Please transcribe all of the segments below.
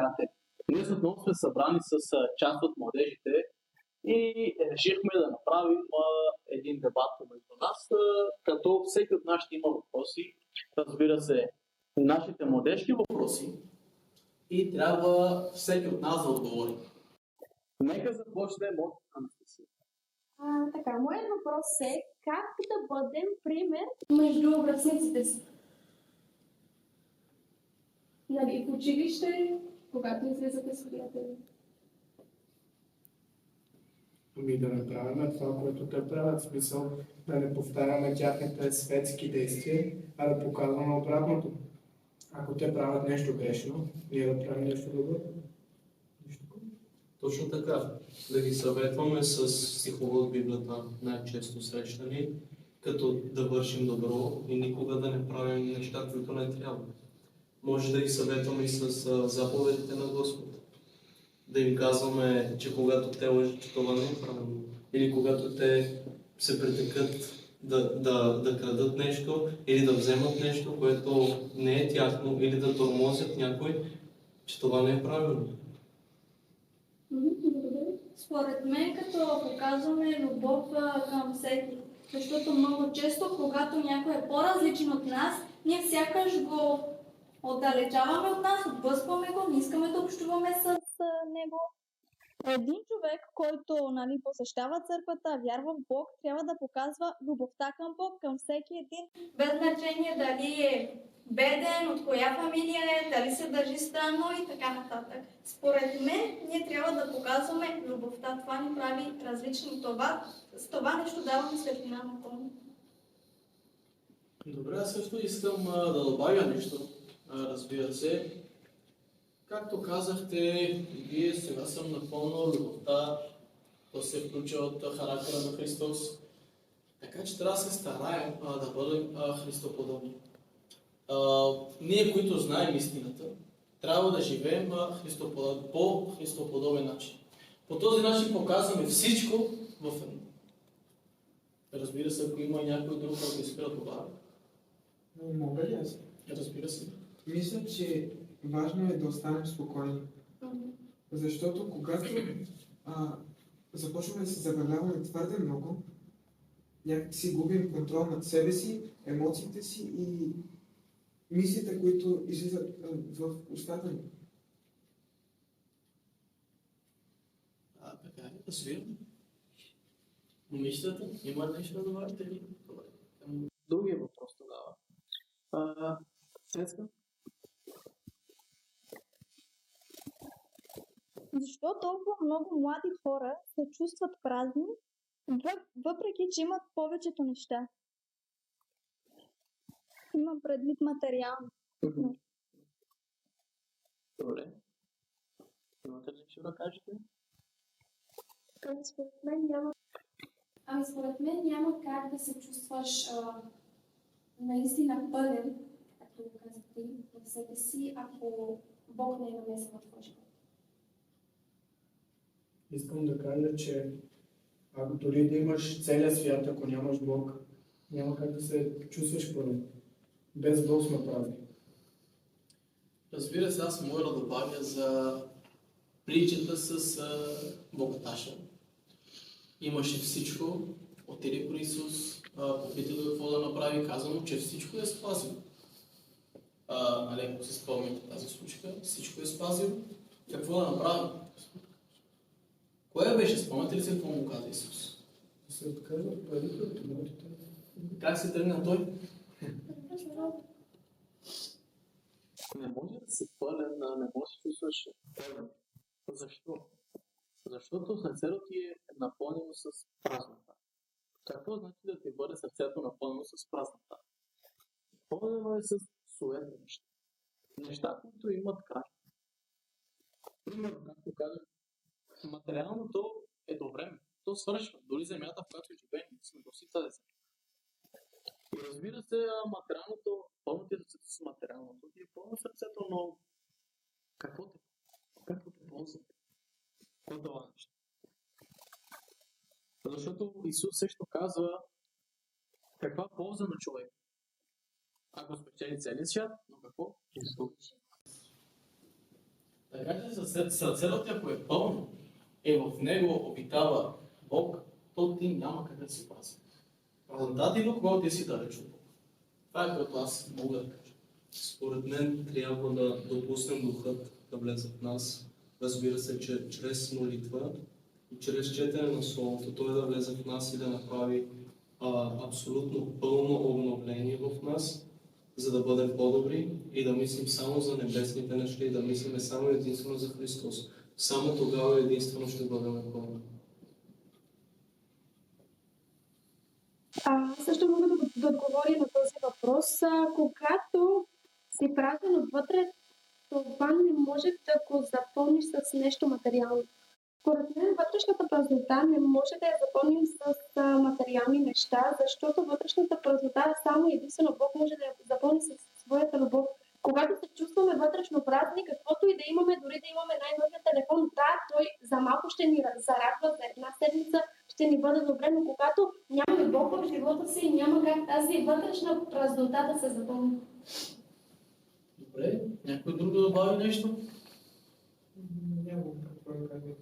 приятели! Днес отново сме събрани с част от младежите и решихме да направим един дебат между нас, като всеки от нас ще има въпроси, разбира се, нашите младежки въпроси, и трябва всеки от нас да отговори. Нека започнем от Анастасия. Така, моят въпрос е как да бъдем пример между връстниците си? Нали, в училище, когато излизате с приятели. Да направим това, което те правят, смисъл да не повтаряме тяхните светски действия, а да показваме обратното. Ако те правят нещо грешно, ние да правим нещо добро. Точно така. Да ги съветваме с стихове от Библията, най-често срещани, като да вършим добро и никога да не правим неща, които не трябва. Може да ги съветваме и с заповедите на Господ. Да им казваме, че когато те лъжат, че това не е правилно. Или когато те се претекат да крадат нещо, или да вземат нещо, което не е тяхно, или да тормозят някой, че това не е правилно. Според мен, като показваме любов към всеки, защото много често, когато някой е по-различен от нас, ние сякаш го отдалечаваме от нас, отблъскваме го, не искаме да общуваме с него. Един човек, който посещава църквата, вярва в Бог, трябва да показва любовта към Бог, към всеки един. Без значение дали е беден, от коя фамилия е, дали се държи странно и така нататък. Според мен, ние трябва да показваме любовта. Това ни прави различни. С това нещо даваме светлина на това. Добре, аз също искам да добавя нещо, разбира се. Както казахте, вие сега съм напълно любовта, то се включва от характера на Христос. Така че трябва да се стараем да бъдем христоподобни. Ние, които знаем истината, трябва да живеем по христоподобен начин. По този начин показваме всичко в едно. Разбира се, ако има някой друг, който иска да добавя. Мога ли аз? Разбира се. Мисля, че важно е да останем спокойни. Защото когато започваме да се забавляваме твърде много, някак си губим контрол над себе си, емоциите си и мислите, които излизат в устата ни. Така е, разбирам. Момичетата, има нещо да добавите ли? Другия въпрос тогава. Цецка? Защо толкова много млади хора се чувстват празни, въпреки че имат повечето неща? Имам предвид материално. Добре. Имате ли нещо да кажете? Според мен няма как да се чувстваш наистина пълен, както го казах ти, в себе си, ако Бог не е намесен в твоя живот. Искам да кажа, че ако дори да имаш целия свят, ако нямаш Бог, няма как да се чувстваш пълен. Без Бог сме прави. Разбира се, аз мога да добавя за притчата с богаташа. Имаше всичко, отиде при Исус, попита го какво да направи, каза му, че всичко е спазил. Ако се спомняте тази случка, всичко е спазил. Какво да направи? Кое беше? Спомняте ли се какво му каза Исус? Се отказва парите от имотите. Как се тръгна той? Не може да се пълен, не може да се чувстваш пълен. Защо? Защото сърцето ти е напълнено с празнота. Какво значи да ти бъде сърцето напълнено с празнота? Пълнено е с суетни неща. Неща, които имат край. Примерно, както казах, материалното е до време. То свършва. Дори земята, в която живеем, сме до сита земя. И разбира се, материалното, пълното сърцето с материалното ти е пълно сърцето, но какво те ползва? Какво е това нещо? Защото Исус също казва каква полза на човек. Ако спечели целия свят, но какво? Изгубиш. Така че сърцето ти, ако е пълно, в него обитава Бог, то ти няма как да си пази. Празнота когато ти си далеч от Бог. Това е което аз мога да кажа. Според мен трябва да допуснем духът да влезе в нас. Разбира се, че чрез молитва и чрез четене на Словото той да влезе в нас и да направи абсолютно пълно обновление в нас, за да бъдем по-добри и да мислим само за небесните неща и да мислим само единствено за Христос. Само тогава единствено ще бъдем пълни. Също мога да отговоря на този въпрос. Когато си празен отвътре, това не може да го запълниш с нещо материално. Според мен вътрешната празнота не може да я запълним с материални неща, защото вътрешната празнота само и единствено Бог може да я запълни с своята любов. Когато се чувстваме вътрешно празни, каквото и да имаме, дори да имаме най-новия телефон, да, той за малко ще ни зарадва, за една седмица ще ни бъде добре, но когато нямаме Бог в живота си, няма как тази вътрешна празнота да се запълни. Добре, някой друг да добави нещо? Няма какво да кажа.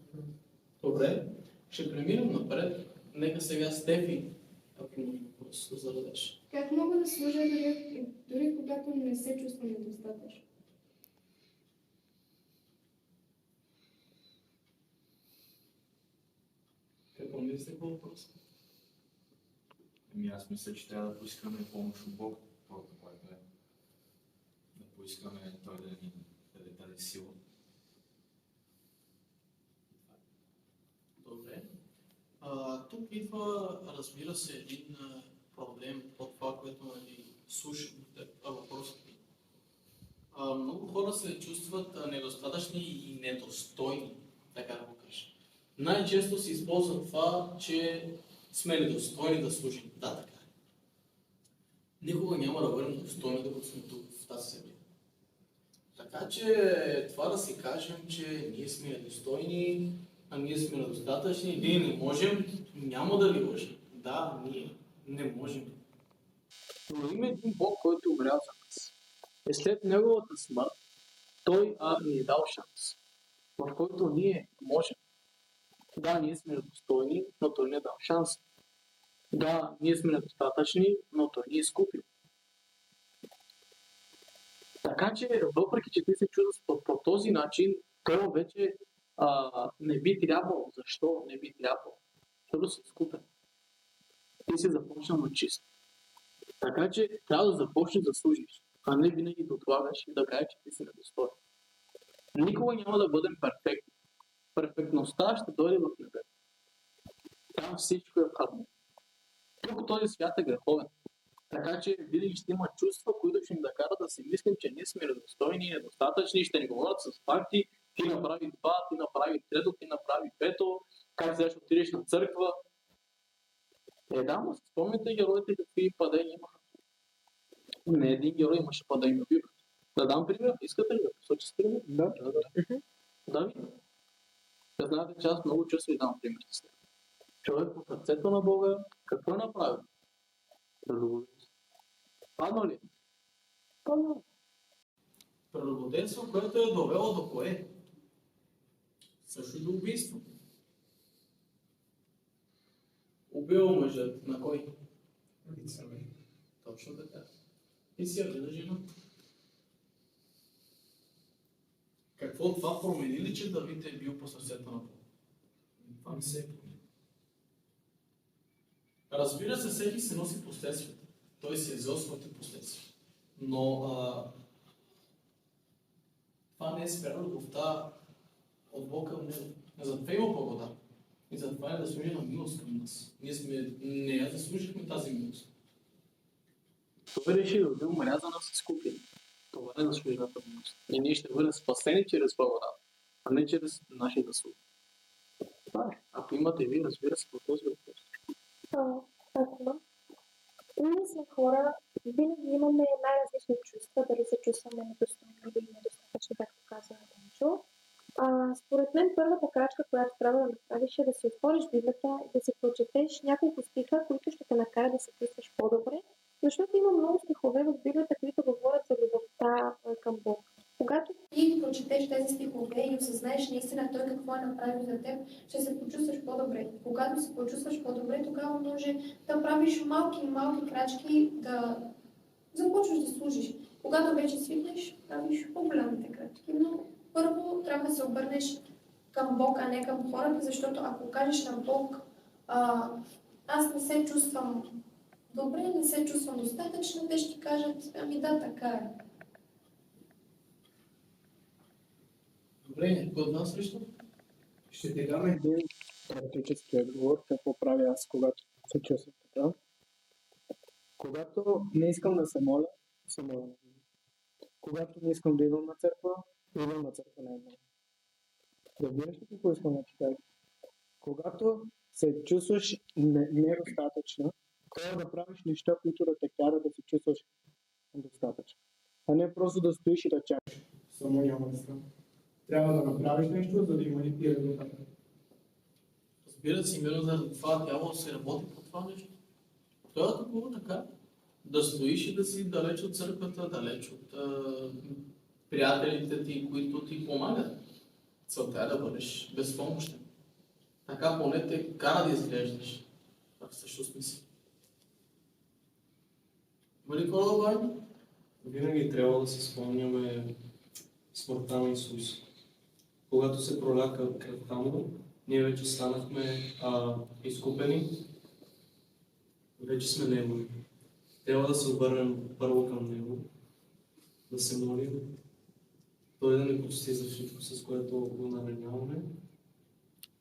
Добре, ще преминем напред. Нека сега Стефи, ако има въпрос, да зададеш. Как мога да служа дори когато не се чувствам недостатъчно? Какво мислите по въпроса? Аз мисля, че трябва да поискаме помощ от Бог, това което е. Да поискаме Той да ни даде сила. Добре. Тук идва, разбира се, един проблем от това, което слушам въпросът ми. Много хора се чувстват недостатъчни и недостойни, така да го кажа. Най-често се използва това, че сме недостойни да служим. Да, така е. Никога няма да бъдем достойни да сме тук в тази земя. Така че това да си кажем, че ние сме недостойни, ние сме недостатъчни, ние не можем, няма да ви лъжим. Да, ние не можем. Но има един Бог, който е умрял за нас. И след неговата смърт, той ни е дал шанс, в който ние можем. Да, ние сме недостойни, но той ни е дал шанс. Да, ние сме недостатъчни, но той ни е изкупил. Така че, въпреки че ти се чувстваш по този начин, то вече не би трябвало. Защо не би трябвало? Защото си изкупен. Ти си започнал на чист. Така че трябва да започнеш да служиш, а не винаги да отлагаш и да кажеш, че ти си недостоен. Никога няма да бъдем перфектни. Перфектността ще дойде в небе. Там всичко е в хармония. Тук този свят е греховен. Така че винаги ще има чувства, които ще ни да карат да си мислим, че ние сме недостойни, недостатъчни, ще ни говорят с факти, ти направи това, ти направи трето, ти направи пето, как сега ще отидеш на църква. Да, но спомните героите какви падения имаха. Не един герой имаше падения в Библията. Да дам пример, искате ли да посочи с пример? Да. Да ви. Да знаете, че аз много често ви дам пример с теб. Човек по сърцето на Бога, какво е направил? Да любовите. Падна ли? Падна. Прелюбодейство, което е довело до кое? Също до убийство. Убил мъжът на кой? Лицемер. Точно така. И си я жена. Какво това промени ли, че Давид е бил по сърцето на Бога? Това не се е променило. Разбира се, всеки се носи последствията. Той се е взел своите последствия. Но това не е спряло любовта от Бога към него. Затова има благодат. И затова е да служи на милост към нас. Не я заслужихме тази милост. Той реши да умря за нас изкупени. Това е заслужената милост. И ние ще бъдем спасени чрез благодат, а не чрез наши заслуги. Това е. Ако имате ви, разбира се, по този въпрос. Ако ние сме хора, винаги имаме най-различни чувства, дали се чувстваме недостойни или недостатъчни, както казва Денчо. Според мен първата крачка, която трябва да направиш е да си отвориш Библията и да си прочетеш няколко стиха, които ще те накарат да се чувстваш по-добре, защото има много стихове в Библията, които говорят за любовта към Бог. Когато ти прочетеш тези стихове какво е направил за теб, ще се почувстваш по-добре. Когато се почувстваш по-добре, тогава може да правиш малки крачки, да започваш да служиш. Когато вече свикнеш, правиш по-голямите крачки. Но първо трябва да се обърнеш към Бог, а не към хората, защото ако кажеш на Бог, аз не се чувствам добре, не се чувствам достатъчно, те ще кажат, ами да, така е. Добре, някой от нас също? Ще ти дам един практически отговор, какво правя аз, когато се чувствам така. Когато не искам да се моля, се моля. Когато не искам да идвам на църква на едно. Разбираш ли какво искам да ти кажа? Когато се чувстваш недостатъчно, трябва да правиш неща, които да те карат да се чувстваш достатъчно. А не просто да стоиш и да чакаш. Само няма да стане. Трябва да направиш нещо, за да има и резултат. Разбира се, именно заради това дявол се работи по това нещо. Това е такова така. Да стоиш и да си далеч от църквата, далеч от приятелите ти, които ти помагат. Целта е да бъдеш безпомощен. Така поне те кара да изглеждаш. В същото смисъл. Има ли какво да добавим? Винаги трябва да си спомняме смъртта на Исус. Когато се проля кръвта му, ние вече станахме изкупени, вече сме Негови. Трябва да се обърнем първо към Него, да се молим, Той да ни прости за всичко, с което го нараняваме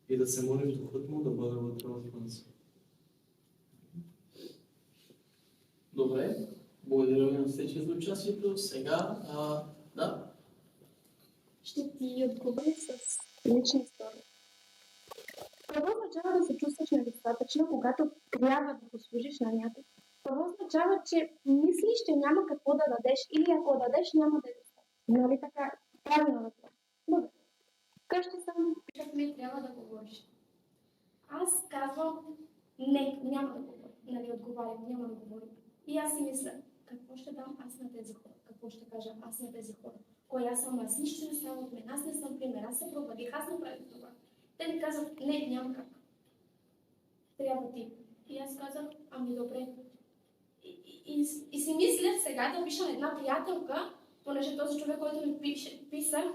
и да се молим Духът му да бъде вътре в нас. Добре. Благодаря ви на всички за участието. Сега, да. Ще ти отговоря с лична история. Това означава да се чувстваш недостатъчно, когато трябва да послужиш на някой. Това означава, че мислиш, че няма какво да дадеш или ако дадеш, няма да е достатъчно. Нали така? Правилно да това. Добре. Вкъщи съм. Как не трябва да говориш. Аз казвам, не, няма да говоря. Нали, отговарям, няма да говоря. И аз си мисля, какво ще дам аз на тези хора? Какво ще кажа аз на тези хора? Кой аз съм? Аз нищо не става от мен. Аз не съм пример. Аз се провалих. Аз направих това. Те ми казват, не, няма как. Трябва ти. И аз казах, ами добре. И си мисля сега да пиша на една приятелка, понеже този човек, който ми писа,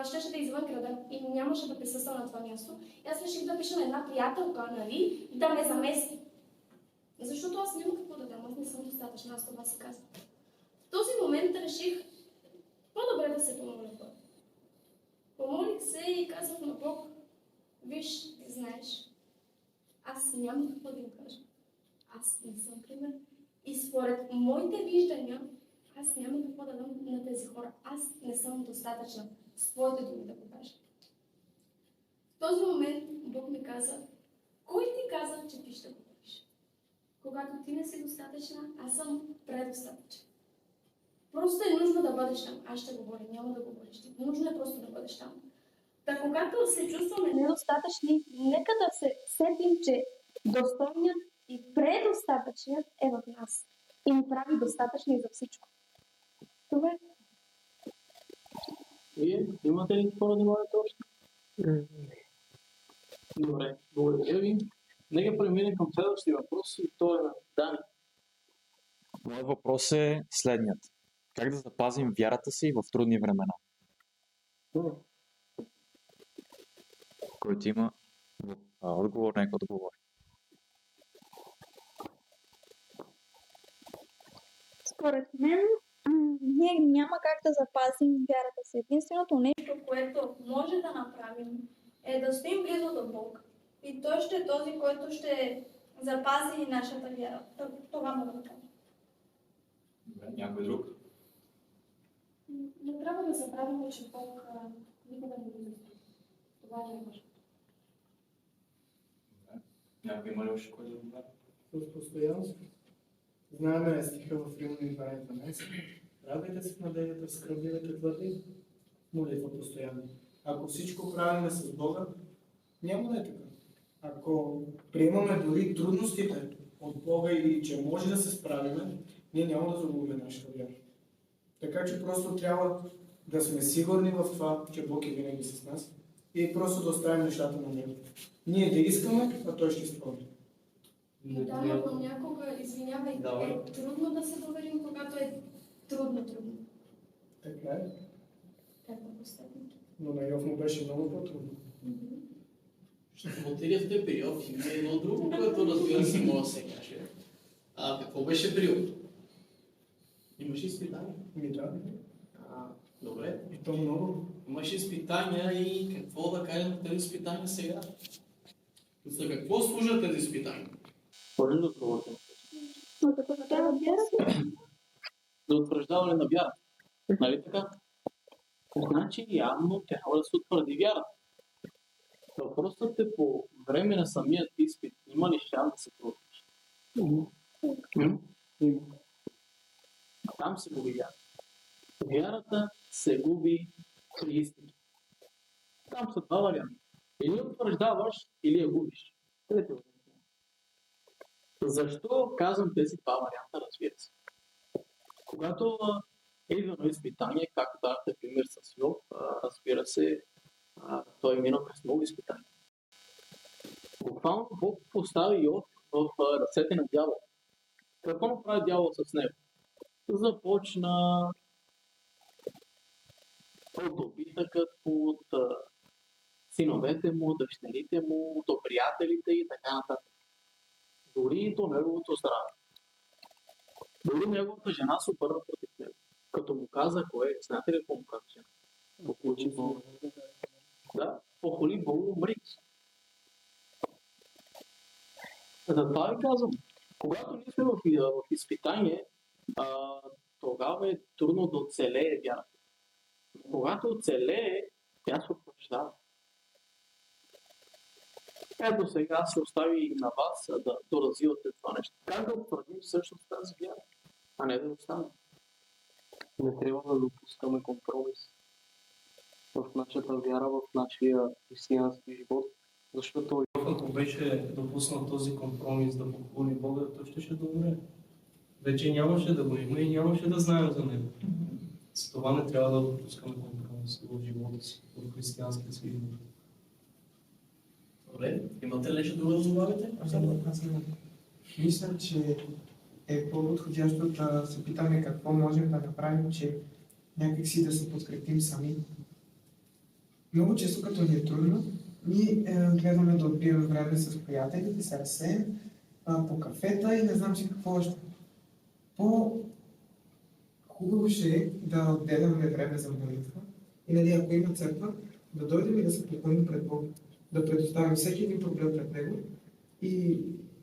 щеше да е извън града и нямаше да присъства на това място. И аз реших да пиша на една приятелка, нали, да ме замести. Защото аз няма какво да дам, аз не съм достатъчна, аз това си казвам. В този момент реших по-добре да се помоля Бог. Помолих се и казах на Бог, виж, ти знаеш, аз няма какво да им кажа. Аз не съм пример. И според моите виждания, аз няма какво да дам на тези хора. Аз не съм достатъчна. Своите думи да го кажа. В този момент Бог ми каза, кой ти каза, че ти ще говориш? Когато ти не си достатъчна, аз съм предостатъчна. Просто е нужно да бъдеш там. Аз ще говоря, няма да говориш ти. Нужно е просто да бъдеш там. Та когато се чувстваме Недостатъчни, нека да се сетим, че достойният и предостатъчният е в нас. И ни прави достатъчни за всичко. Това е. Вие имате ли какво да добавите още? Добре, благодаря ви. Нека преминем към следващия въпрос и той е на Дани. Моят въпрос е следният. Как да запазим вярата си в трудни времена? Който има отговор, нека да говори. Според мен, ние няма как да запазим вярата си. Единственото нещо, което може да направим, е да стоим близо до Бог. И Той ще е този, който ще запази нашата вяра. Това мога да кажа. Добре, някой друг? Не трябва да забравяме, че Бог никога не ни изоставя. Това е важно. Някой има ли още кой да добави? С постоянство. Знаем стиха в Римляни 12. Радвайте се в надеждата, скръбливайте твърди, молитва постоянно. Ако всичко правим с Бога, няма да е така. Ако приемаме дори трудностите от Бога и че може да се справиме, ние няма да загубим нашата вяра. Така че просто трябва да сме сигурни в това, че Бог е винаги с нас И просто да оставим нещата на него. Ние да искаме, а той ще изпълни. Да, но понякога, извинявай, Давай. е трудно да се доверим, когато е трудно. Така е. Как да поставим? Но на Йов му беше много по-трудно. В целият период има едно друго, което разбира се може да се каже. Какво беше период? Имаше изпитания. Да. Добре. И то много. Имаше изпитания и какво да кажем за тези изпитания сега? За какво служат тези изпитания? Може да отговорите? Но като трябва вярата, За утвърждаване на вяра. Нали така? Значи явно трябва да се утвърди вярата. Въпросът е по време на самият изпит. Има ли шанс да се трудиш? Там се губи вяра. Вярата се губи при изпит. Там са два варианта. Или утвърждаваш, или я губиш. Трети вариант. Защо казвам тези два варианта, разбира се? Когато е едно изпитание, както дадахте пример с Йов, разбира се, той е минал през много изпитания. Буквално Бог постави Йов в ръцете на дявола. Какво направи дявол с него? Започна от добитъкът от синовете му, дъщерите му, до приятелите и така нататък. Дори и до неговото здраве. Дори неговата жена се обърна против него. Като му каза кое, знаете ли какво му каза жена? Поклучи Бога. Да, похвали Бога, умри. Затова ви казвам, когато ние сме в изпитание, тогава е трудно да оцелее вярата. Когато оцелее, тя се утвърждава. Ето сега се остави на вас да доразвивате това нещо. Как да утвърдим всъщност тази вяра, а не да остане? Не трябва да допускаме компромис в нашата вяра, в нашия християнски живот, защото Ако беше допуснал този компромис да похвали Бога, той ще умре. Вече нямаше да го има и нямаше да знаем за него. С това не трябва да допускаме компромис в живота си, в християнския си живот. Добре, имате ли нещо друго да добавите? Мисля, че е по-подходящо да се питаме какво можем да направим, че някакси да се подкрепим сами. Много често, като ни е трудно, ние гледаме да отбиваме време с приятелите, с Арсен, по кафета и не знам си какво още. По-хубаво ще е да отделяме време за молитва и нали, ако има църква, да дойдем и да се преклоним пред Бога, да предоставим всеки един проблем пред Него и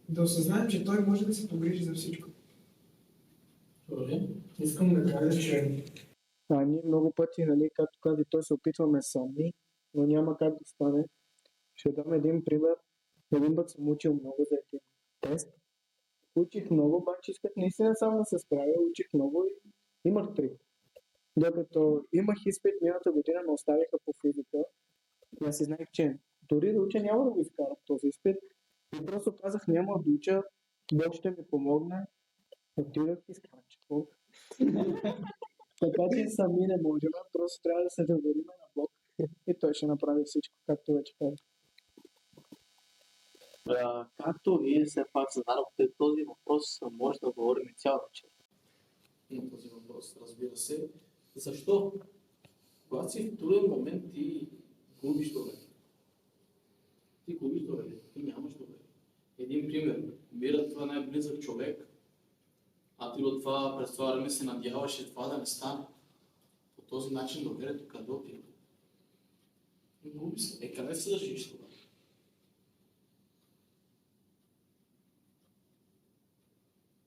да осъзнаем, че Той може да се погрижи за всичко. Добре. Искам да кажа, че ние много пъти, нали, както каза, той се опитваме сами, но няма как да стане. Ще дам един пример. Един път съм учил много за един тест. Учих много, обаче исках наистина само да се справя. Учих много и имах 3. Докато имах изпит миналата година, ме оставиха по физика. И аз си знаех, че дори да уча няма да го изкарам този изпит. И просто казах, няма да уча, Бог ще ми помогне. Отидох и изкарах Бог. Така че сами не можем, просто трябва да се доверим на Бог и Той ще направи всичко, както вече казах. Както вие все пак зададохте този въпрос, може да говорим цял вечер на този въпрос, разбира се. Защо? Когато си в труден момент, ти губиш доверие. Ти губиш доверие, ти нямаш доверие. Един пример. Умира това най-близък човек, а ти от това през това време се надяваше това да не стане. По този начин доверието къде отива? Губи се. Къде се държиш това?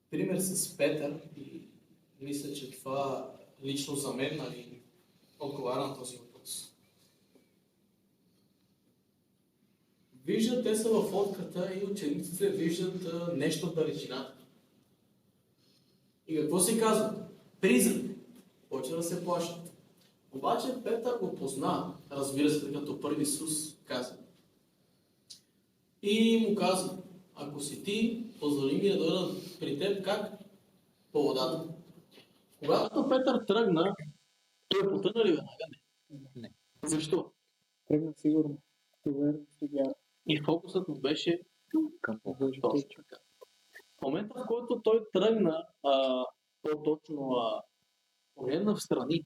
Пример с Петър и мисля, че това лично за мен, нали, отговаря на този въпрос. Виждат, те са в лодката и учениците виждат нещо в далечината. И какво се казва? Призрак. Почва да се плашат. Обаче Петър го позна, разбира се, като първи Исус каза. И му казва, ако си ти, позволи ми да дойда при теб как? По водата. Когато Петър тръгна, той потъна ли веднага? Не. Защо? Тръгнах сигурно. увереност и вяра. И фокусът му беше Към Бог. точно така. В момента, в който той тръгна, по-точно погледна в страни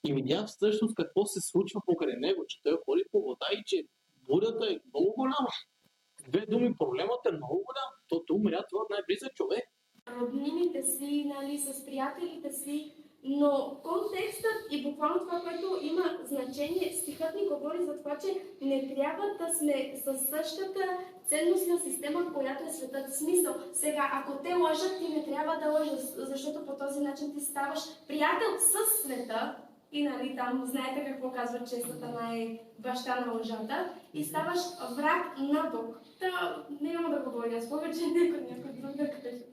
и видя всъщност какво се случва покрай него, че той ходи по вода и че бурята е много голяма. С две думи, проблемът е много голям. То умря това най-близък човек. Роднините си, нали, с приятелите си, но контекстът и буквално това, което има значение, стихът ни говори за това, че не трябва да сме със същата ценностна система, която е светът. Смисъл, сега, ако те лъжат, ти не трябва да лъжат, защото по този начин ти ставаш приятел с света, и нали там знаете какво казва, че Сатана е баща на лъжата, и ставаш враг на Бог. Та няма да говоря с повече, някой друг да каже.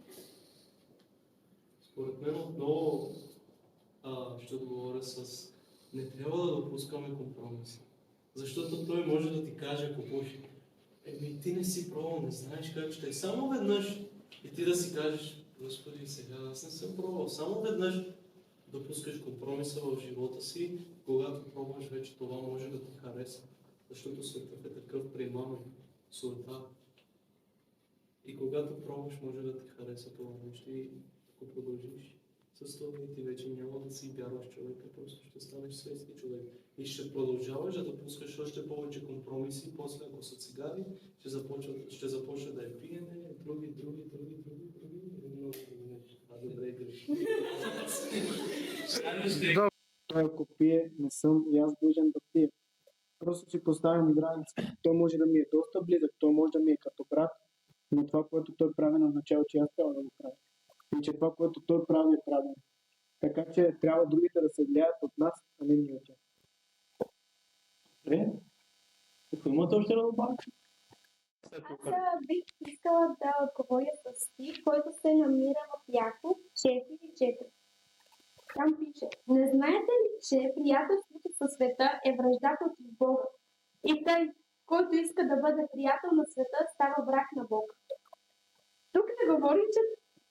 Според мен отново ще отговоря с не трябва да допускаме компромиси. Защото той може да ти каже, ако пуши, ти не си пробвал, не знаеш как ще е. Само веднъж и ти да си кажеш, Господи, сега аз не съм пробвал. Само веднъж допускаш компромиса в живота си, когато пробваш вече това може да ти хареса. Защото светът е такъв примамен, суета. И когато пробваш, може да ти хареса това нещо и ако продължиш с това и ти вече няма да си вярваш човека, просто ще станеш светски човек. И ще продължаваш да допускаш още повече компромиси, после ако са цигари, ще започне да е пиене, други. Много неща. Добре, греши. Той ако пие, не съм и аз длъжен да пия. Просто си поставям граници. Той може да ми е доста близък, той може да ми е като брат, но това, което той прави на начало, че аз трябва да го правя. И че това, което той прави, е правилно. Така че трябва другите да се влияят от нас, а не ние от тях. Добре. Ако имате още да добавите? Аз бих искала да отговоря с стих, който се намира в Яков 4:4. Там пише: не знаете ли, че приятелството със света е вражда против Бога? И тъй, който иска да бъде приятел на света, става враг на Бога. Тук не говорим, че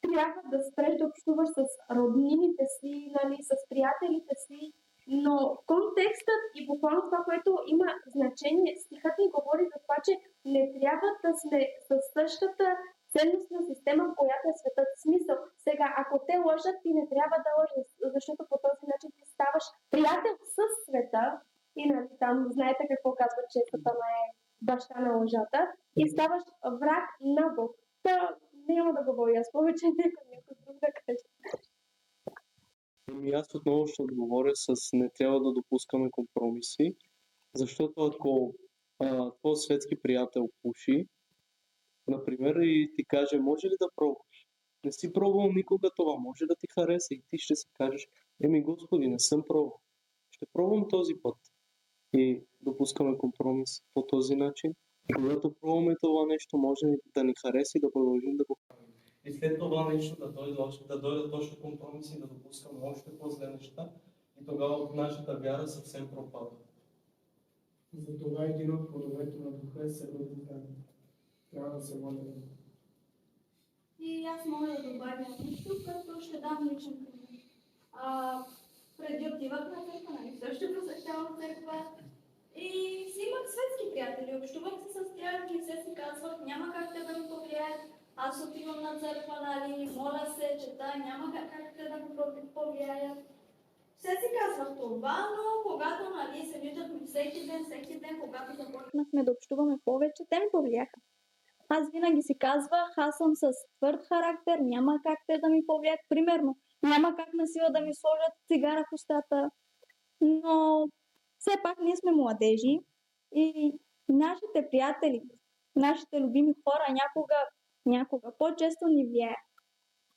трябва да спреш да общуваш с роднините си, нали, с приятелите си, но контекстът и буквално това, което има значение, стихът ни говори за това, че не трябва да сме със същата ценностна система, в която е светът. Смисъл, сега, ако те лъжат, ти не трябва да лъжат, защото по този начин ти ставаш приятел с света и нали, там знаете какво казва, че Сатана е баща на лъжата и ставаш враг на Бог. Та няма да говоря аз повече, някой друг да каже. Аз отново ще отговоря с не трябва да допускаме компромиси, защото ако твой светски приятел пуши, например, и ти каже, може ли да пробваш? Не си пробвал никога това, може да ти хареса и ти ще си кажеш, Господи, не съм пробвал. Ще пробвам този път. И допускаме компромис по този начин. И когато пробваме това нещо, може да ни хареса и да продължим да го правим. И след това нещо да дойдат точно компромиси, да допускаме още по-зле неща и тогава нашата вяра съвсем пропада. Затова един от плодовете на духа е събудителен. Трябва да се молим. И аз мога да добавя нещо, като ще дам личен пример. Преди отивах на църква, нали, също посещавам църква и си имах светски приятели, общувах се с тях и все си казвах, няма как те да ми повлияят. Аз отивам на църква, нали, моля се, чета, няма как те да ми повлияят. Все си казвах това, но когато нали, се виждахме всеки ден, когато започнахме да общуваме повече, те ми повлияха. Аз винаги си казвах, аз съм с твърд характер, няма как те да ми повлият. Примерно, няма как на сила да ми сложат цигара в устата. Но все пак ние сме младежи и нашите приятели, нашите любими хора някога по-често ни влияят.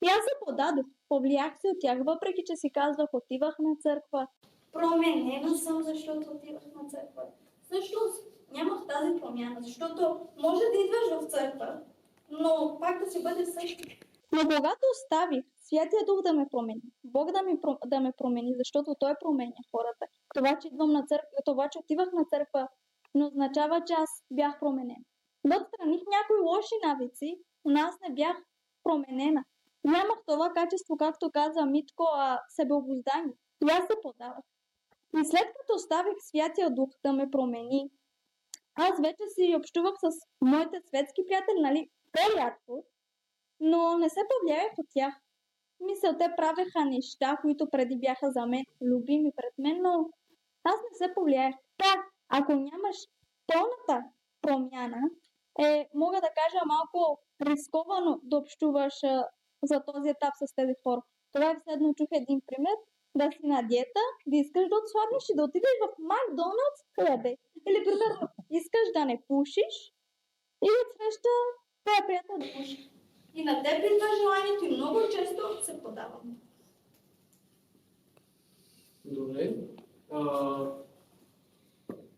И аз се подадох, повлиях се от тях, въпреки че си казвах, отивах на църква. Променена съм, защото отивах на църква. Всъщност нямах тази промяна, защото може да идваш в църква, но пак да си бъде същото. Но когато оставих Святия Дух да ме промени, Бог да ме промени, защото Той променя хората. Това, че идвам на църква, това, че отивах на църква, не означава, че аз бях променена. Да отстраних някои лоши навици, но аз не бях променена. Нямах това качество, както каза Митко, себеобуздание. И аз се подавах. И след като оставих Святия Дух да ме промени, аз вече си общувам с моите светски приятели, нали, по-рядко, но не се повлиях от тях. Мисля, те правеха неща, които преди бяха за мен любими пред мен, но аз не се повлиях. Та, ако нямаш пълната промяна, мога да кажа малко рисковано да общуваш за този етап с тези хора. Това е все едно чух един пример, да си на диета, да искаш да отслабнеш и да отидеш в Макдоналдс хлебе. Или примерно искаш да не пушиш и отсреща твоя приятел да пуши. И на теб идва желанието и много често се подавам. Добре.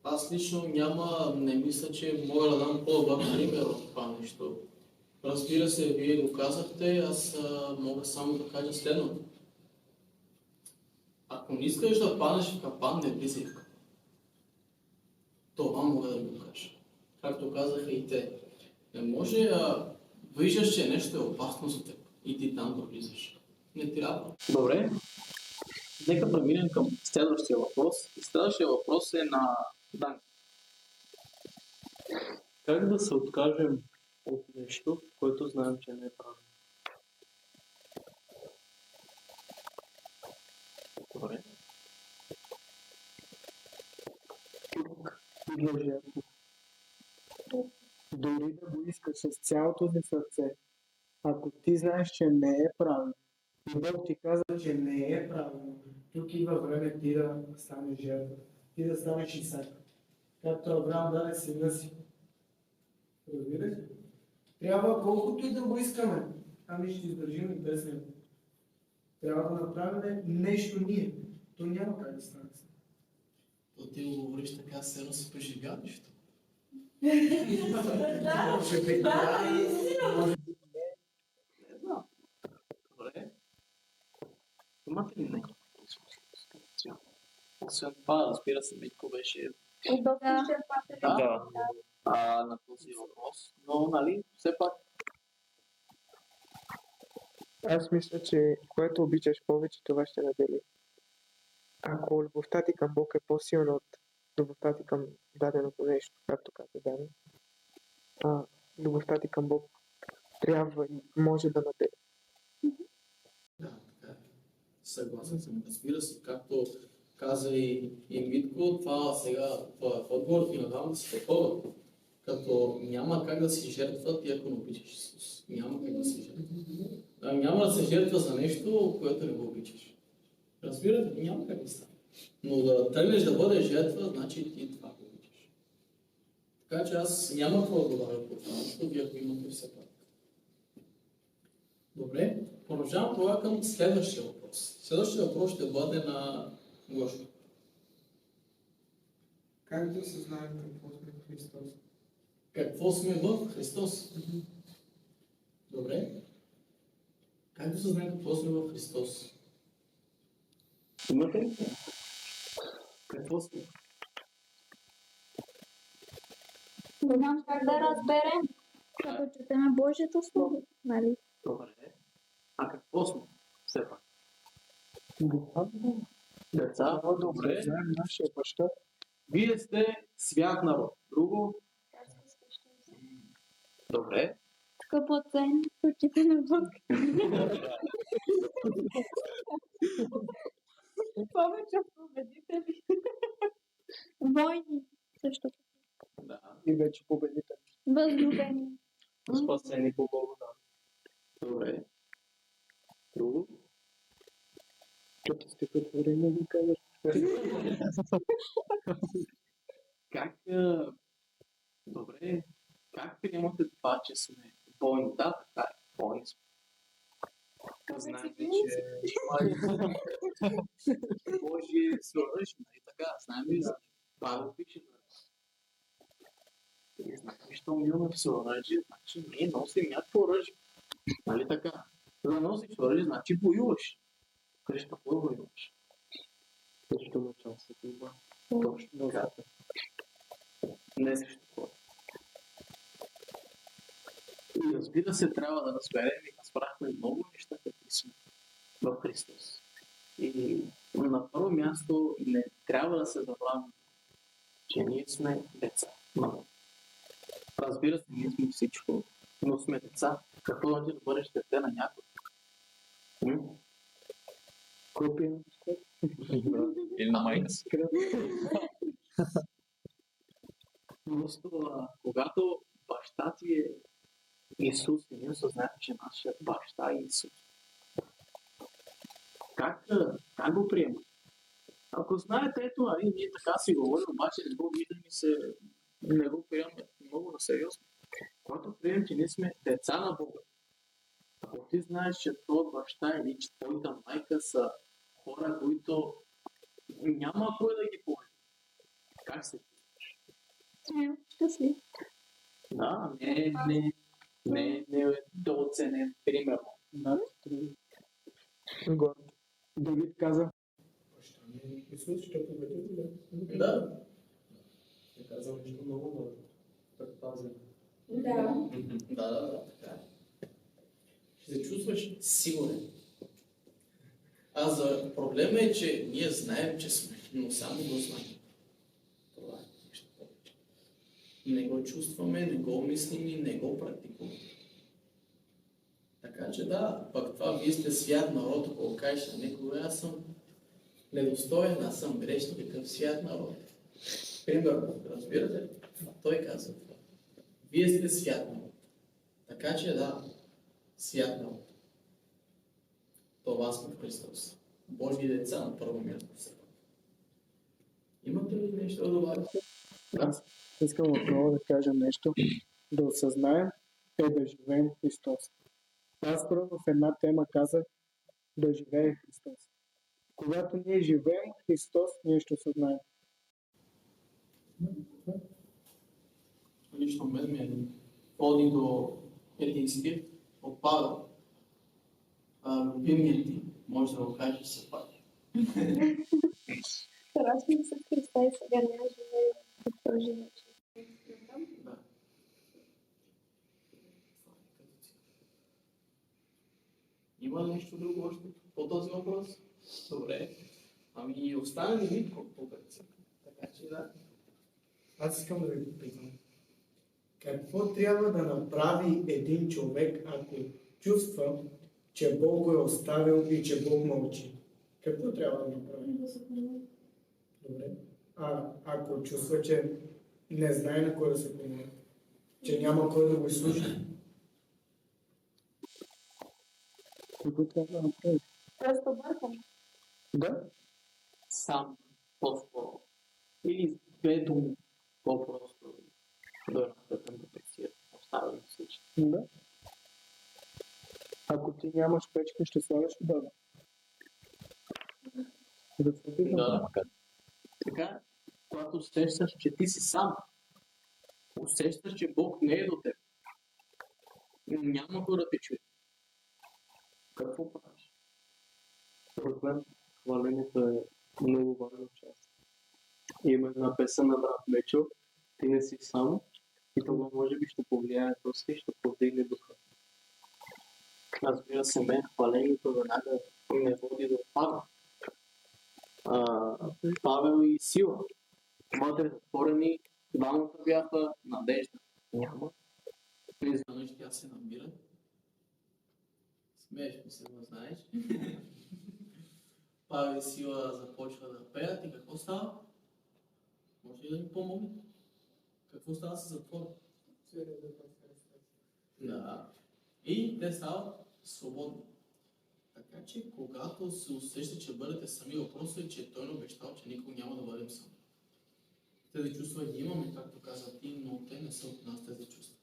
Аз лично не мисля, че мога да дам по-добър пример от това нещо. Разбира се, вие го казахте, аз мога само да кажа следното. Ако не искаш да паднеш в капан, не влизай в капан. Това мога да го кажа. Както казаха и те. Не може виждаш, че нещо е опасно за теб и ти там да влизаш. Не трябва. Добре, нека преминем към следващия въпрос. И следващия въпрос е на Дан. Как да се откажем от нещо, което знаем, че не е правилно? Добре. Идва жертва. Дори да го искаш с цялото си сърце, ако ти знаеш, че не е правилно, и Бог ти каза, че не е правилно, тук идва време ти да станеш жертва, ти да станеш Исак. Както Авраам даде сина си. Разбираш? Трябва колкото и да го искаме, ами ще издържим и без него. Трябва да направим нещо ние. То няма как да стане. То ти го говориш така, все едно се преживя нещо. Може би да, може би Не знам. Добре. Имате ли някакво специално? Освен това, разбира се, Митко беше Доста изчерпателен. на този въпрос, но нали, все пак Аз мисля, че което обичаш повече, това ще надели. Ако любовта ти към Бог е по-силна от любовта ти към даденото нещо, както каза Дани, любовта ти към Бог трябва и може да надели. Да, така е. Съгласен съм. Разбира се, както каза и Митко, това сега това е в отговор и надавам да се такова. Като няма как да си жертва ти, ако не обичаш Исус. Няма как да си жертва. Няма да се жертва за нещо, което не го обичаш. Разбирате, няма как да стане. Но да тръгнеш да бъдеш жертва, значи ти това го обичаш. Така че аз няма какво да добавя по това, защото вие ако имате все пак. Добре, продължавам това към следващия въпрос. Следващия въпрос ще бъде на Гошко. Как да се знаем какво сме в Христос? Какво сме в Христос? Добре. Как да се знае какво сме в Христос? имате ли? Какво сме? Не знам как да разберем, като четеме Божието Слово, нали? Добре. А какво сме? Все пак. Деца, добре. знаем нашия баща. Вие сте свят народ. Друго? Добре. Скъпоцен, очите на Бог. Повече победители. Войни също. Да. И вече победител. Възлюбени. Спасени по Бога. Добре. Друго? Като стихотворение ви казах. Как, добре, как приемате това, че сме бойни? Да, така е, бойни сме. Знаем, че има Божие свърши, нали така? Знаем ли за Павел пише, и знаем, щом имаме всеоръжие, значи ние носим някакво оръжие. Нали така? За да носиш оръжие, значи воюваш. Кажеш, какво воюваш? Срещу началството. Точно така. Не срещу хора. И разбира се, трябва да разберем и разбрахме много неща, какви сме в Христос. И на първо място не трябва да се забравяме, че ние сме деца. Но, разбира се, ние сме всичко, но сме деца. Какво да да бъдеш дете на някой? Копия. Или на майка си. Просто, когато баща ти е Исус и ние осъзнаем, че нашия баща е Исус, как го приема? Ако знаете, ето, ние така си говорим, обаче не го виждам и не го приемаме много на сериозно. Когато приемем, че ние сме деца на Бога, ако ти знаеш, че твой баща или че твоята майка са хора, които няма кой да ги поведе, как се? Щастлив. Да, не е да оценен, примерно. Да, гордо. Давид каза, баща ми е Исус ще победи. Да. Е казал нещо много важно. Предпазен. Да. Да, така е. Ще се чувстваш сигурен. Проблема е, че ние знаем, че сме, но само го знаем. Това е нещо повече. Не го чувстваме, не го мислим и не го практикуваме. Така че да, пък това вие сте свят народ, ако кажеш на някога, аз съм недостоен, аз съм грешен, такъв свят народ. Примерно, разбирате ли? Той казва това. Вие сте свят народ. Така че да, свят народ. Това сме в Христос. Божи деца на първо място в църква. Имате ли нещо да добавите? Аз искам отново да кажа нещо. Да осъзнаем е да живеем в Христос. Аз първо в една тема казах да живее Христос. Когато ние живеем в Христос, ние ще осъзнаем. Лично мен ме води до един стих от Павел. Любимият ти, може да го кажеш все пак. Разни с Христа и сега няма живее в този начин. Да. Има нещо друго още по този въпрос? Добре. Ами остане ли Митко по принцип? Така че да. Аз искам да ви попитам. Какво трябва да направи един човек, ако чувства, че Бог го е оставил и че Бог мълчи? Какво трябва да направи? Добре. Ако чувства, че не знае на кой да се помогне, че няма кой да го изслуша? Какво трябва да направи? Просто бъркам. Да? Сам по-скоро. Или две думи по-просто да разпитам да пресия. Оставям случай. Да. Ако ти нямаш печка, ще слагаш вода. Да се опитам. Да. Така, когато усещаш, че ти си сам, усещаш, че Бог не е до теб, няма кой да те чуе. Какво правиш? Според мен, хвалението е много важна част. Има една песен на брат Мечо, ти не си сам, и това може би ще повлияе доста и ще повдигне духа. Разбира се, мен хвалението веднага не води до пада. Павел и Сила, вътре затворени, двамата бяха надежда. Няма. Изведнъж тя се намира. Смешно се, но знаеш. Павел и Сила започва да пеят и какво става? Може ли да ми помогне? Какво става с затвора? Да. И те стават свободни. Така че, когато се усеща, че бъдете сами, въпросът е, че той не обещал, че никога няма да бъдем сами. Тези чувства ги имаме, както каза ти, но те не са от нас тези чувства.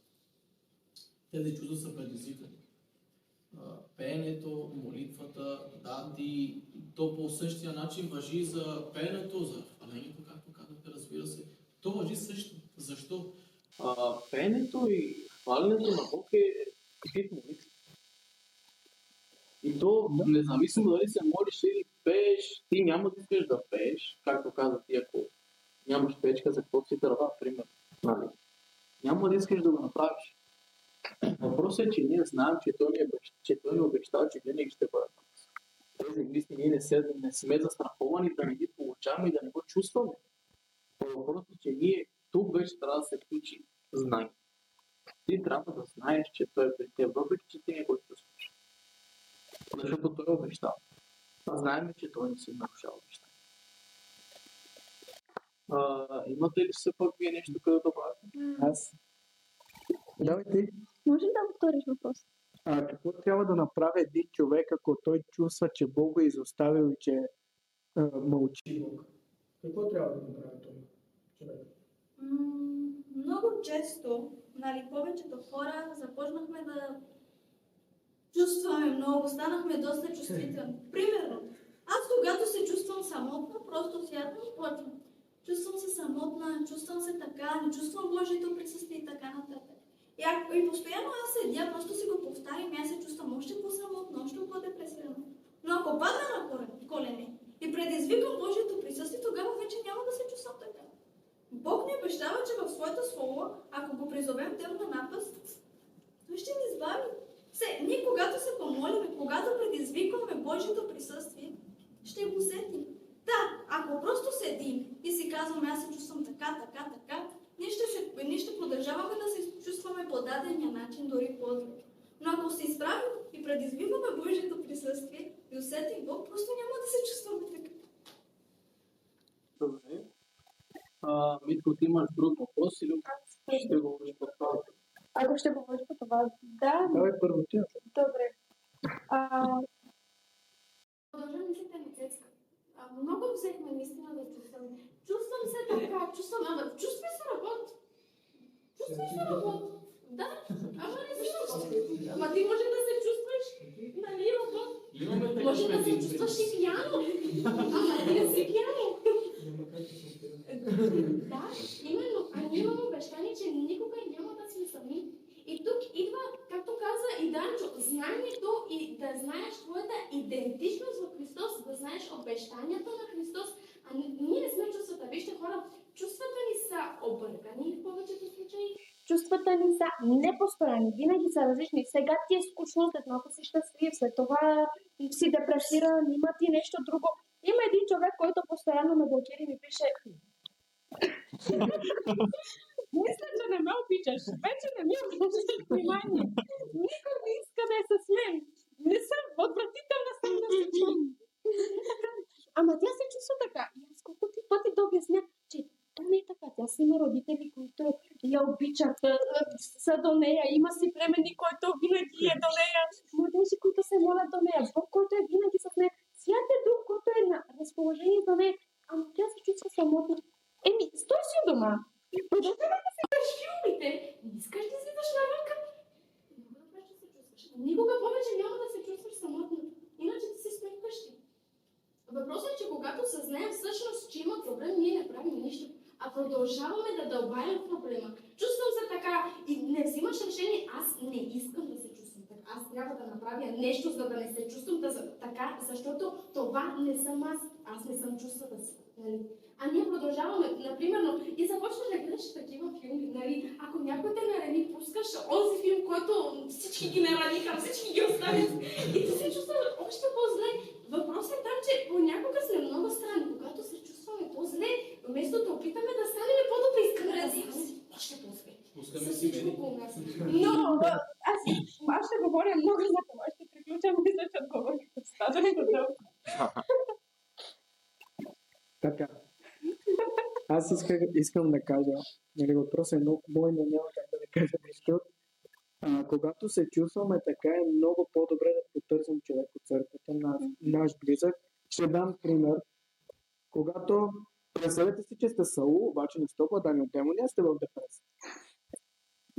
Тези чувства са предизвикани. Пеенето, молитвата, да, и то по същия начин важи и за пеенето, за хвалението, както казахте, разбира се. То важи също. Защо? Пеенето и хвалянето на Бог е вид молитва. И то, независимо дали се молиш или пееш, ти няма да искаш да пееш, както каза ти, ако нямаш печка, за какво си дърва, пример. Нали? Няма да искаш да го направиш. Въпросът е, че ние знаем, че той ни обещава, че винаги ще бъде. Тези мисли ние не сме застраховани да не ги получаваме и да не го чувстваме. Въпросът е, че ние тук вече трябва да се включи знание. Ти трябва да знаеш, че той е при теб, въпреки че ти не го чувстваш. Защото той е обещал. А знаем, че той не си нарушава обещания. Имате ли все пак вие нещо, къде да добавите? Аз. Давай ти. Може ли да повториш въпрос? Какво трябва да направи един човек, ако той чувства, че Бог го е изоставил и че мълчи Бог? Какво трябва да направи той човек? Много често, нали, повечето хора започнахме да чувстваме много, станахме доста чувствителни. Примерно, аз когато се чувствам самотна, просто сядам и почвам. Чувствам се самотна, чувствам се така, не чувствам Божието присъствие и така нататък. И постоянно аз седя, просто си го повтарям и аз се чувствам още по-самотно, още по-депресирана. Но ако падна на колене и предизвикам Божието присъствие, тогава вече няма да се чувствам така. Бог ни обещава, че в своето слово, ако го призовем дел на напаст, той ще ни избави. Ние когато се помолим, когато предизвикваме Божието присъствие, ще го усетим. Да, ако просто седим и си казваме, аз се чувствам така, ние ще продължаваме да се чувстваме по дадения начин, дори по-зле. Но ако се изправим и предизвикваме Божието присъствие и усетим Бог, просто няма да се чувстваме така. Добре. Митко, ти имаш друг въпрос или ще говориш по това? Ако ще говориш по това, да. Давай първо ти. Добре. Продължавам мислите ми, Цецка. Много взехме наистина да чувствам. Чувствам се така, чувствай се работ. Чувствай се работ. Да, ама не защо. Ама ти може да се чувстваш, нали, работ. Може да се чувстваш и пияно. Ама ти не си пияно. Да, именно. А ние имаме обещание, че никога няма да сме сами. И тук идва, както каза и Данчо, знанието и да знаеш твоята идентичност в Христос, да знаеш обещанията на Христос. А ние не сме чувствата. Вижте, хора, чувствата ни са объркани в повечето случаи. Чувствата ни са непостоянни, винаги са различни. Сега ти е скучно, след малко си щастлив, след това си депресиран, има ти нещо друго. Има един човек, който постоянно ме блокира и ми пише: мисля, че не ме обичаш, вече не ми обръщаш внимание. Никой не иска да е с мен. Не съм, отвратителна съм да се чувам. Ама тя се чувства така. И аз колко ти пъти да обясня, че то не е така. Тя си има родители, които я обичат, са до нея. Има си племени, който винаги е до нея. Младежи, които се молят до нея. Бог, който е винаги с нея. Святия Дух, който е на разположение за нея. Ама тя се чувства самотна. Стой си дома. Продължавай да се гледаш филмите. Не искаш да излизаш навънка. Много добре ще се чувстваш. Никога повече няма да се чувстваш самотно. Иначе ти си сме вкъщи. Въпросът е, че когато съзнаем всъщност, че има проблем, ние не правим нищо, а продължаваме да дълбаем в проблема. Чувствам се така и не взимаш решение, аз не искам да се чувствам така. Аз трябва да направя нещо, за да не се чувствам така, защото това не съм аз. Аз не съм чувствата си. Нали? А ние продължаваме, например, и започваш да гледаш такива филми. Нали? Ако някой те нарани, пускаш онзи филм, който всички ги нараниха, всички ги оставят и ти се чувства още по-зле. Въпросът е там, че понякога сме много странни. Когато се чувстваме по-зле, вместо да опитаме да станем по-добре, искаме да станем още по-зле. Пускаме си мени. Но аз ще говоря много за това. Ще приключам, мисля, че отговорих достатъчно дълго. Така. Аз искам да кажа, въпросът е много мой, но няма как да не кажа нещо. Когато се чувстваме така, е много по-добре да потърсим човек от църквата, наш близък. Ще дам пример. Когато представете си, че сте Саул, обаче не сте обладани от демони, а сте в депресия.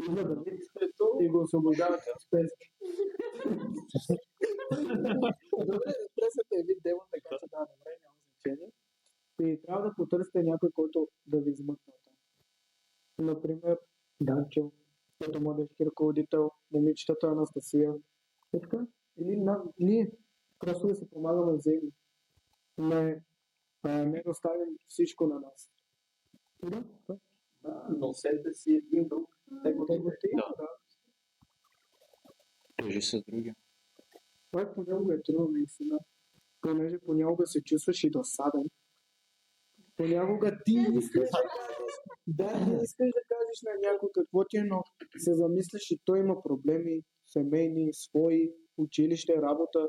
Идва Давид и го освобождавате от спески. Добре, депресията е вид демон, така че да, добре, няма значение. И трябва да потърсите някой, който да ви измъкне от там. Например, Данчо, като младежки ръководител, момичетата Анастасия. И така. Или ние просто да се помагаме взаимно. Не да оставим всичко на нас. Да, Носете си един друг. Да. Тежи с другия. Това понякога е трудно, наистина. Понеже понякога се чувстваш и досаден. Понякога ти искаш да кажеш, Да, ти искаш да кажеш на някой какво ти е, но се замисляш и той има проблеми, семейни, свои, училище, работа.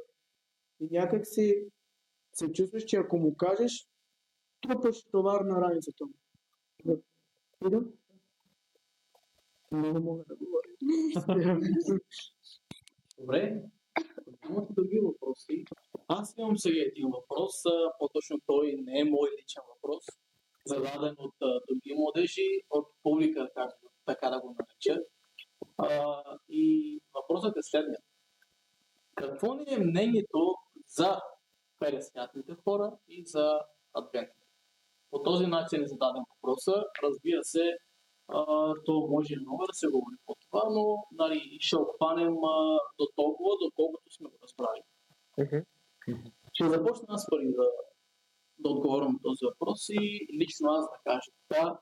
И някак си се чувстваш, че ако му кажеш, трупаш товар на раницата му. Да. Идам? Не мога да говоря. Спирам. Добре, имате други въпроси. Аз имам сега един въпрос, по-точно той не е мой личен въпрос, зададен от други младежи, от публика, така да го нареча. И въпросът е следният. Какво ни е мнението за пересвятните хора и за адвентните? По този начин е зададен въпроса. Разбира се, то може много да се говори по това, но нали, ще обхванем до толкова, доколкото сме го разбрали. Ще започна аз първи да отговоря на този въпрос и лично аз да кажа така.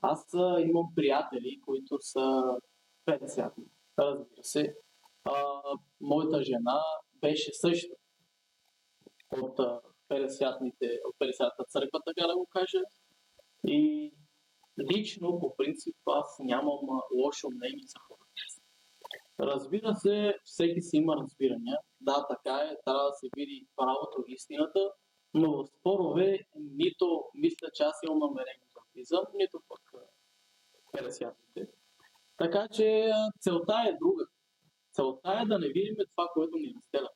Аз имам приятели, които са петдесятни. Разбира се, моята жена беше също от 50-та църква, така да го кажа. И лично, по принцип, аз нямам лошо мнение за хората. Разбира се, всеки си има разбирания. Да, така е, трябва да се види правото и истината, но в спорове нито мисля, че аз имам намерение да влизам, нито пък 50-те. Така че целта е друга. Целта е да не видим това, което ни разделя.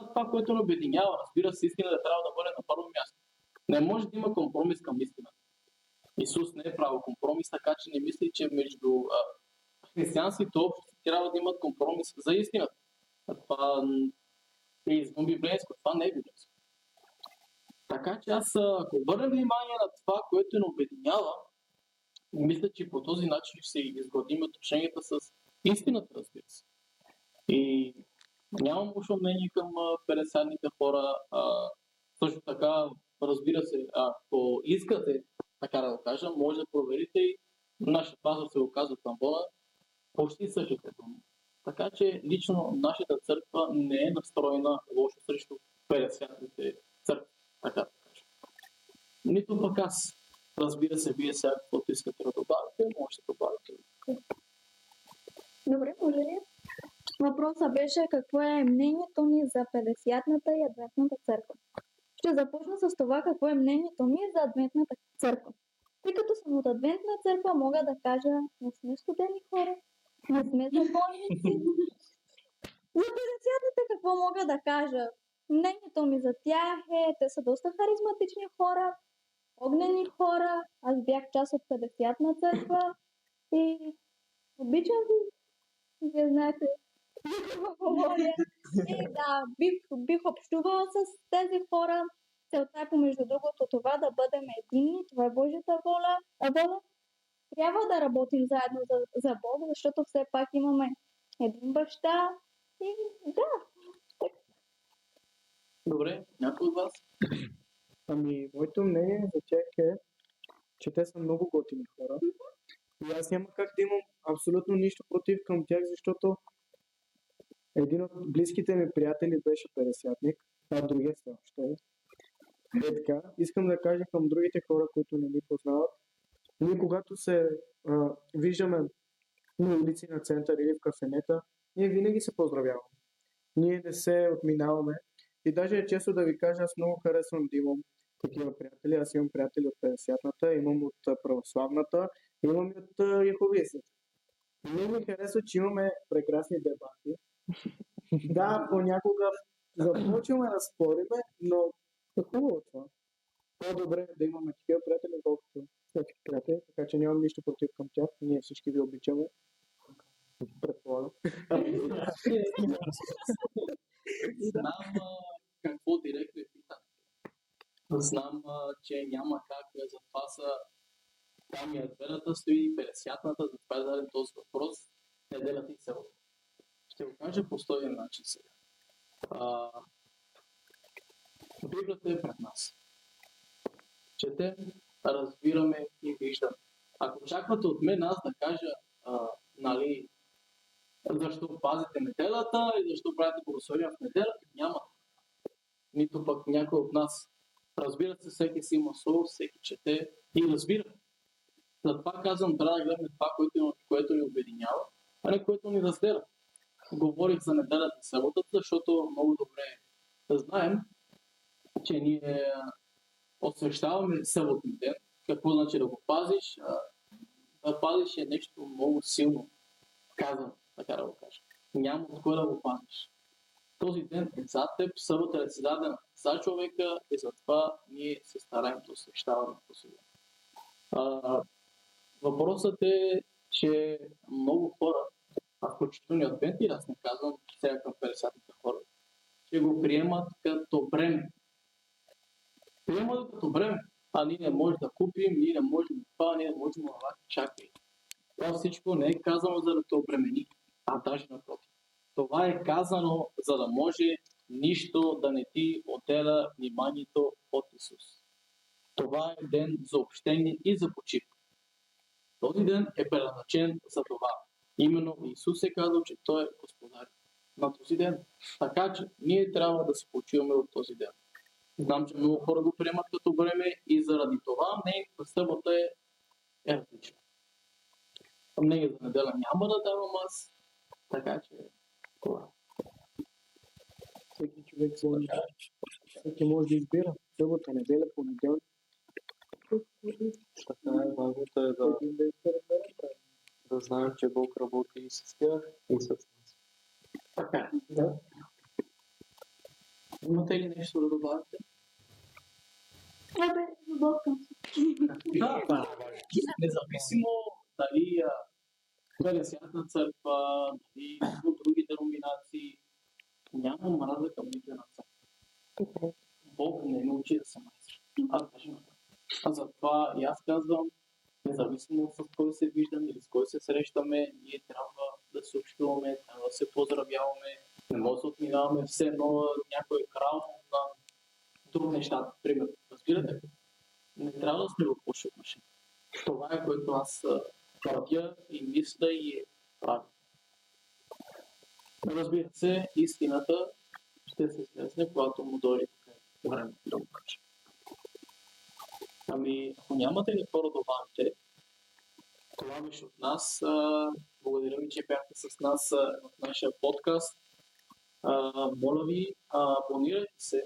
Това, което ни обединява, разбира се, истината трябва да бъде на първо място. Не може да има компромис към истината. Исус не е правил компромис, така че не мисли, че между християнските общности трябва да имат компромис за истината. Това е извън библейско, това не е библейско. Така че аз, ако обърнем внимание на това, което ни обединява, мисля, че по този начин ще се изгладим отношенията с истината, разбира се. И нямам лошо мнение към пересадните хора. Също така, разбира се, ако искате, така да го кажа, може да проверите и нашия пастор се го казва в Амбона, почти същите думи. Така че лично нашата църква не е настроена лошо срещу пересвятните църкви, така да кажа. Нито пък аз. Разбира се, вие сега каквото искате да добавите, може да добавите. Добре, може ли? Въпросът беше какво е мнението ни за 50-ната и адвентната църква. Ще започна с това какво е мнението ми за адвентната църква. Тъй като съм от адвентна църква, мога да кажа, не сме студени хора, не сме законници. За 50-ната какво мога да кажа? Мнението ми за тях е, те са доста харизматични хора, огнени хора. Аз бях част от 50-на църква и обичам ви. Вие знаете, какво говоря. И да, бих общувала с тези хора. Целта е помежду другото това да бъдем единни. Това е Божията воля. Трябва да работим заедно за Бог, защото все пак имаме един баща. И да. Добре, някой от вас? Ами, моето мнение за тях е, че те са много готини хора. И аз няма как да имам абсолютно нищо против към тях, защото един от близките ми приятели беше пересятник, а другия все още е. Е така, искам да кажа към другите хора, които не ни познават. Ние когато се виждаме на улици на център или в кафенета, ние винаги се поздравяваме. Ние не се отминаваме. И даже е често да ви кажа, аз много харесвам да имам такива приятели. Аз имам приятели от 50-ната, имам от православната, имам и от яховистите. Много ми харесва, че имаме прекрасни дебати. Да, понякога започваме да спориме, но е хубаво това. По-добре е да имаме такива приятели, колкото всеки приятели, така че нямам нищо против към тях. Ние всички ви обичаме. Предполагам. Знам какво директно е питане. Знам, че няма как, затова са там и адвентната стои, 50-ната, затова е даден този въпрос, неделята и селото. Ще го кажа по следния начин сега. Библията е пред нас. Четем, разбираме и виждаме. Ако очаквате от мен аз да кажа, нали, защо пазите неделята и защо правите богословия в неделя, няма. Нито пък някой от нас. Разбира се, всеки си има слово, всеки чете и разбира. Затова казвам, трябва да гледаме това, което ни обединява, а не което ни разделя. Говорих за неделята и съботата, защото много добре знаем, че ние освещаваме съботния ден. Какво значи да го пазиш? Да пазиш е нещо много силно казано, така да го кажа. Няма от кой да го пазиш. Този ден е за теб, събота е зададена за човека и затова ние се стараем да освещаваме този ден. Въпросът е, че много хора, включително и адвенти, аз не казвам сега към 50-те хора, че го приемат като бреме. Приемат го като бреме. Ние не можем да купим, ние не можем това, ние не можем да чакай. Това всичко не е казано за да те обремени, даже напротив. Това е казано, за да може нищо да не ти отделя вниманието от Исус. Това е ден за общение и за почивка. Този ден е предназначен за това. Именно Исус е казал, че Той е Господар на този ден. Така че ние трябва да се почиваме от този ден. Знам, че много хора го приемат като време и заради това събота е различна. Мнение за неделя няма да давам аз, така че това. Всеки човек всеки може да избира събота, неделя, понеделник. Така е, важното е да знаем, че Бог работи и с тях, и с нас. Така, да. Имате ли нещо да добавите? Да, независимо дали Християнска църква, дали от други деноминации, няма разлика между една църква. Бог не научи да се мрази. Затова и аз казвам, независимо с кой се виждаме или с кой се срещаме, ние трябва да се общуваме, трябва да се поздравяваме, не може да се отминаваме все едно някой крал на друг неща, примерно. Разбирате? Не трябва да сме в лоши отношения. Това е което аз твърдя и мисля и правя. Разбира се, истината ще се слезне, когато му дойде време да го кажа. Ако нямате какво да добавите, това беше от нас. Благодаря ви, че бяхте с нас в нашия подкаст. Моля ви, абонирайте се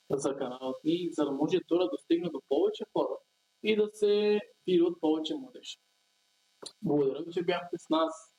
за каналът ни, за да може той да достигне до повече хора и да се види от повече младежи. Благодаря ви, че бяхте с нас.